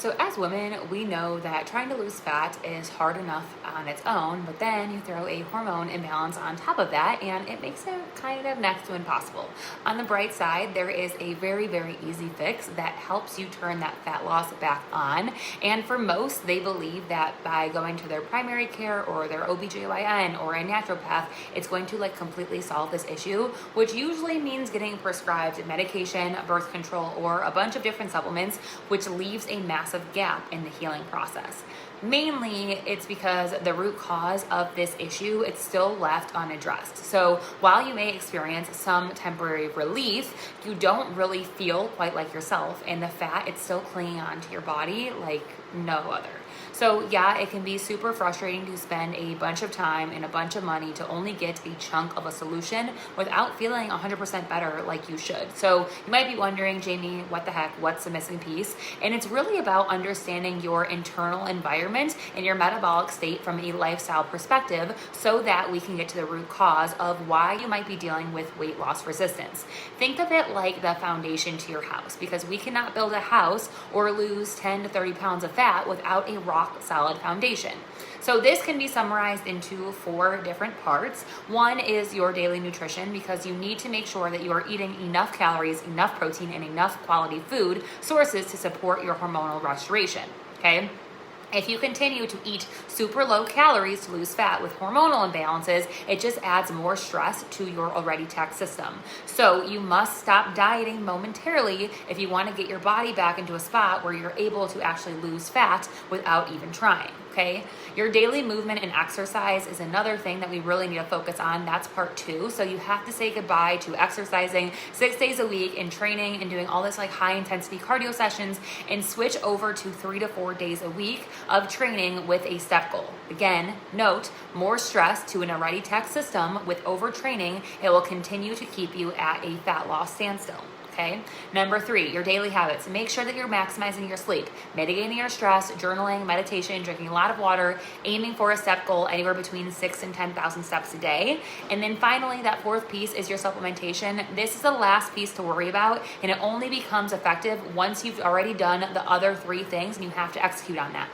So as women, we know that trying to lose fat is hard enough on its own, but then you throw a hormone imbalance on top of that and it makes it kind of next to impossible. On the bright side, there is a very, very easy fix that helps you turn that fat loss back on. And for most, they believe that by going to their primary care or their OBGYN or a naturopath, it's going to completely solve this issue, which usually means getting prescribed medication, birth control, or a bunch of different supplements, which leaves a massive gap in the healing process. Mainly, it's because the root cause of this issue, it's still left unaddressed. So while you may experience some temporary relief, you don't really feel quite like yourself, and the fat, it's still clinging on to your body like no other. So yeah, it can be super frustrating to spend a bunch of time and a bunch of money to only get a chunk of a solution without feeling 100% better like you should. So you might be wondering, Jamie, what the heck, what's the missing piece? And it's really about understanding your internal environment and your metabolic state from a lifestyle perspective so that we can get to the root cause of why you might be dealing with weight loss resistance. Think of it like the foundation to your house, because we cannot build a house or lose 10 to 30 pounds of fat without a rock solid foundation. So this can be summarized into 4 different parts. One is your daily nutrition, because you need to make sure that you are eating enough calories, enough protein, and enough quality food sources to support your hormonal restoration, okay? If you continue to eat super low calories to lose fat with hormonal imbalances, it just adds more stress to your already taxed system. So you must stop dieting momentarily if you want to get your body back into a spot where you're able to actually lose fat without even trying. Okay, your daily movement and exercise is another thing that we really need to focus on. That's part 2. So you have to say goodbye to exercising 6 days a week and training and doing all this high intensity cardio sessions, and switch over to 3 to 4 days a week of training with a step goal. Again, note, more stress to an already taxed system with overtraining, it will continue to keep you at a fat loss standstill. Okay. Number 3, your daily habits. Make sure that you're maximizing your sleep, mitigating your stress, journaling, meditation, drinking a lot of water, aiming for a step goal anywhere between 6,000 and 10,000 steps a day. And then finally, that 4th piece is your supplementation. This is the last piece to worry about, and it only becomes effective once you've already done the other 3 things, and you have to execute on that.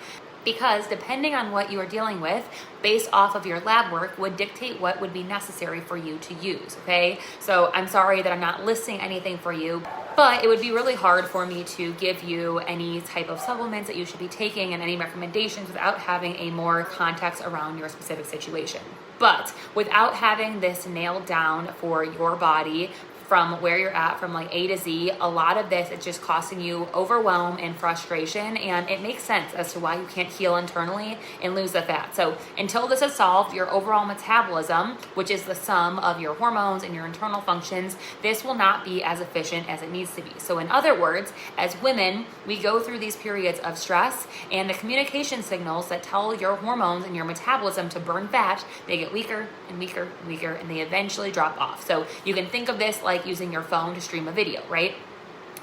Because depending on what you are dealing with, based off of your lab work, would dictate what would be necessary for you to use, okay? So I'm sorry that I'm not listing anything for you, but it would be really hard for me to give you any type of supplements that you should be taking and any recommendations without having a more context around your specific situation. But without having this nailed down for your body, from where you're at, from A to Z, a lot of this is just costing you overwhelm and frustration, and it makes sense as to why you can't heal internally and lose the fat. So until this is solved, your overall metabolism, which is the sum of your hormones and your internal functions, this will not be as efficient as it needs to be. So in other words, as women, we go through these periods of stress, and the communication signals that tell your hormones and your metabolism to burn fat, they get weaker and weaker and weaker, and they eventually drop off. So you can think of this like using your phone to stream a video, right?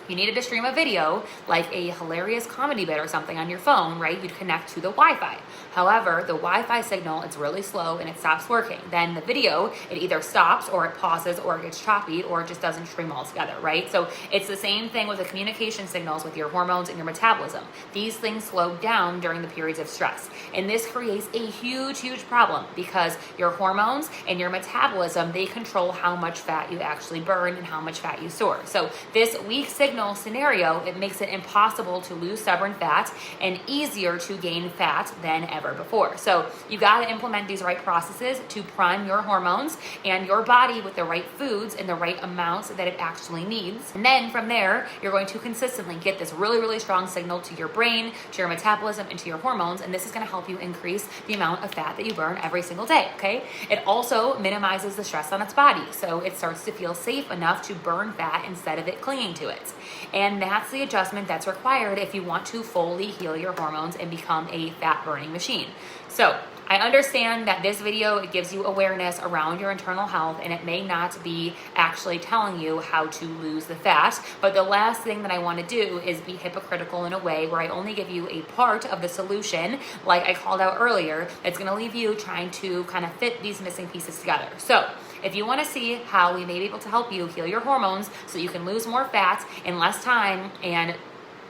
You needed to stream a video, like a hilarious comedy bit or something on your phone, right? You'd connect to the Wi-Fi. However, the Wi-Fi signal, it's really slow and it stops working. Then the video, it either stops or it pauses or it gets choppy or it just doesn't stream altogether, right? So it's the same thing with the communication signals with your hormones and your metabolism. These things slow down during the periods of stress. And this creates a huge, huge problem because your hormones and your metabolism, they control how much fat you actually burn and how much fat you store. So this weak signal scenario, it makes it impossible to lose stubborn fat and easier to gain fat than ever before. So you got to implement these right processes to prime your hormones and your body with the right foods and the right amounts that it actually needs. And then from there, you're going to consistently get this really, really strong signal to your brain, to your metabolism, and to your hormones. And this is going to help you increase the amount of fat that you burn every single day, okay? It also minimizes the stress on its body. So it starts to feel safe enough to burn fat instead of it clinging to it. And that's the adjustment that's required if you want to fully heal your hormones and become a fat burning machine. So I understand that this video, it gives you awareness around your internal health, and it may not be actually telling you how to lose the fat, but the last thing that I want to do is be hypocritical in a way where I only give you a part of the solution, like I called out earlier. It's going to leave you trying to kind of fit these missing pieces together. So if you want to see how we may be able to help you heal your hormones so you can lose more fat in less time and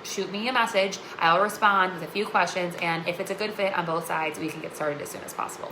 shoot me a message. I'll respond with a few questions, and if it's a good fit on both sides, we can get started as soon as possible.